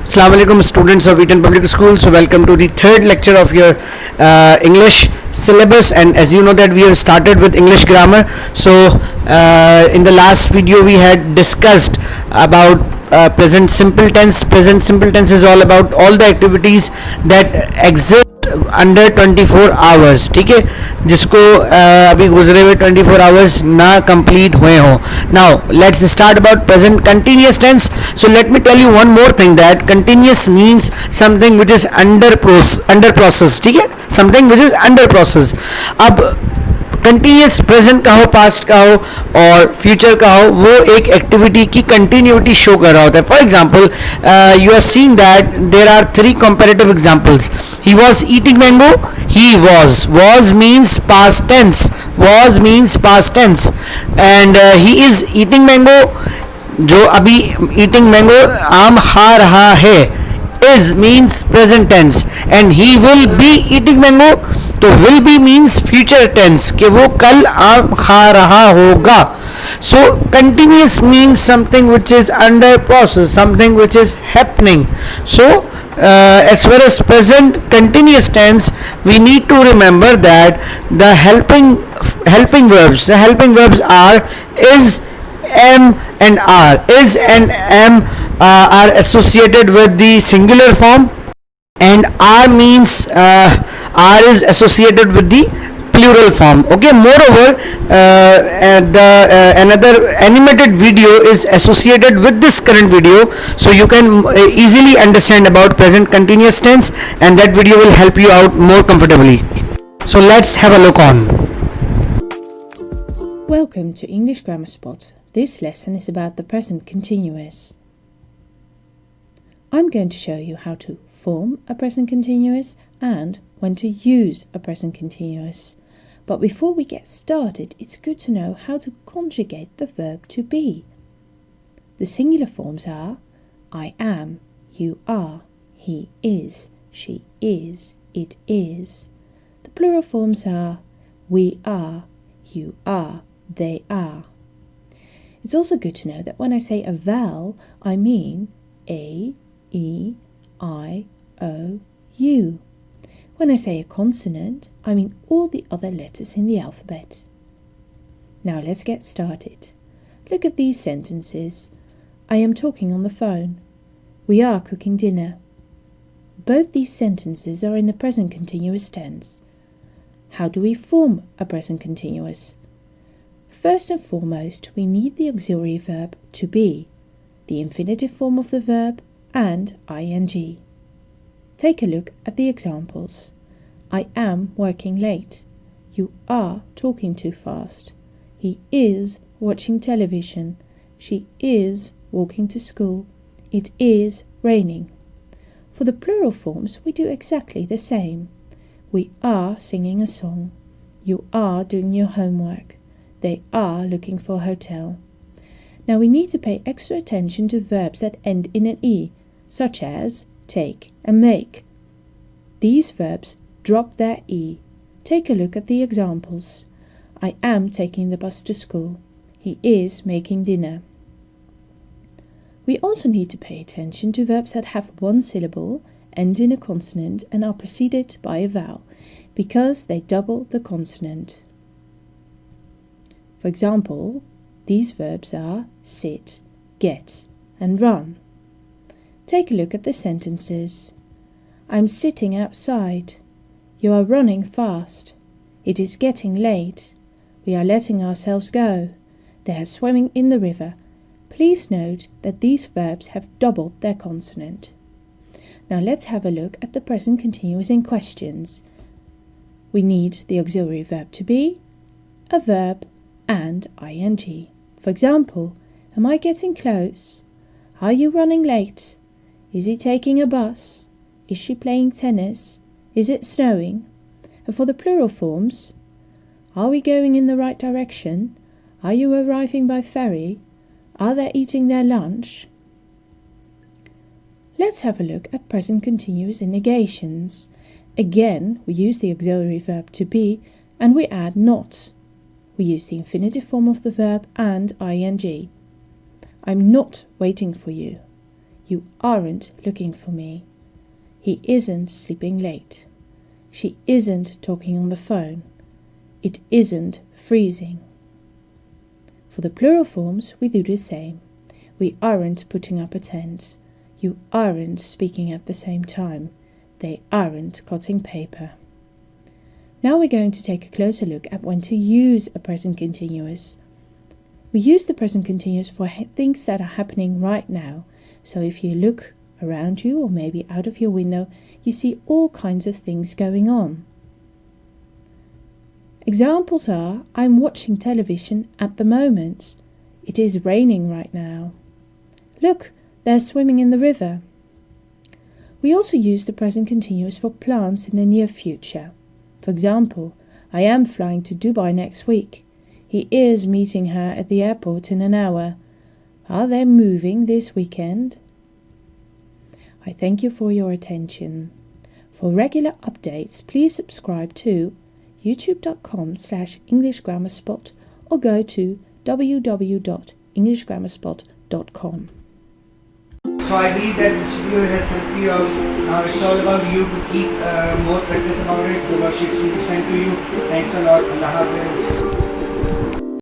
Assalamu alaikum students of Eaton Public School. So welcome to the third lecture of your English syllabus, and as you know that we have started with English grammar. So in the last video we had discussed about present simple tense. Present simple tense is all about all the activities that exist under 24 hours. ठीक है, जिसको अभी गुजरे हुए 24 hours ना complete हुए हों. Now let's start about present continuous tense. So let me tell you one more thing that continuous means something which is under process. ठीक है, something which is under process. अब कंटिन्यूस प्रेजेंट का हो, past का हो और future का हो, वो एक एक्टिविटी की कंटिन्यूटी शो कर रहा होता है. For example you are seeing that there are 3 comparative examples. He was eating mango. He was means past tense. Was means past tense and he is eating mango. जो अभी eating mango आम खा रहा है, is means present tense, and he will be eating mango. तो will be means future tense कि वो कल आम खा रहा होगा. So continuous means something which is under process, something which is happening. So as far as present continuous tense, we need to remember that the helping verbs are is, am and are. Is and am are associated with the singular form, and are means are is associated with the plural form. Okay, moreover another animated video is associated with this current video, so you can easily understand about present continuous tense, and that video will help you out more comfortably. So let's have a look on. Welcome to English Grammar Spot. This lesson is about the present continuous. I'm going to show you how to form a present continuous and when to use a present continuous. But before we get started, it's good to know how to conjugate the verb to be. The singular forms are I am, you are, he is, she is, it is. The plural forms are we are, you are, they are. It's also good to know that when I say a vowel, I mean A, E, I, O, U. When I say a consonant, I mean all the other letters in the alphabet. Now let's get started. Look at these sentences. I am talking on the phone. We are cooking dinner. Both these sentences are in the present continuous tense. How do we form a present continuous? First and foremost, we need the auxiliary verb to be, the infinitive form of the verb, and ing. Take a look at the examples. I am working late. You are talking too fast. He is watching television. She is walking to school. It is raining. For the plural forms, we do exactly the same. We are singing a song. You are doing your homework. They are looking for a hotel. Now we need to pay extra attention to verbs that end in an E, such as take and make. These verbs drop their E. Take a look at the examples. I am taking the bus to school. He is making dinner. We also need to pay attention to verbs that have one syllable, end in a consonant, and are preceded by a vowel, because they double the consonant. For example, these verbs are sit, get, and run. Take a look at the sentences. I'm sitting outside. You are running fast. It is getting late. We are letting ourselves go. They are swimming in the river. Please note that these verbs have doubled their consonant. Now let's have a look at the present continuous in questions. We need the auxiliary verb to be, a verb, and ing. For example, am I getting close? Are you running late? Is he taking a bus? Is she playing tennis? Is it snowing? And for the plural forms, are we going in the right direction? Are you arriving by ferry? Are they eating their lunch? Let's have a look at present continuous in negations. Again, we use the auxiliary verb to be and we add not. We use the infinitive form of the verb and ing. I'm not waiting for you. You aren't looking for me. He isn't sleeping late. She isn't talking on the phone. It isn't freezing. For the plural forms, we do the same. We aren't putting up a tent. You aren't speaking at the same time. They aren't cutting paper. Now we're going to take a closer look at when to use a present continuous. We use the present continuous for things that are happening right now. So if you look around you or maybe out of your window, you see all kinds of things going on. Examples are, I'm watching television at the moment. It is raining right now. Look, they're swimming in the river. We also use the present continuous for plans in the near future. For example, I am flying to Dubai next week. He is meeting her at the airport in an hour. Are they moving this weekend? I thank you for your attention. For regular updates, please subscribe to youtube.com/EnglishGrammarSpot or go to www.englishgrammarspot.com. So I believe that this video has helped you out. Now it's all about you to keep more practice about it. The worksheets will be sent to you. Thanks a lot. Allah Hafiz.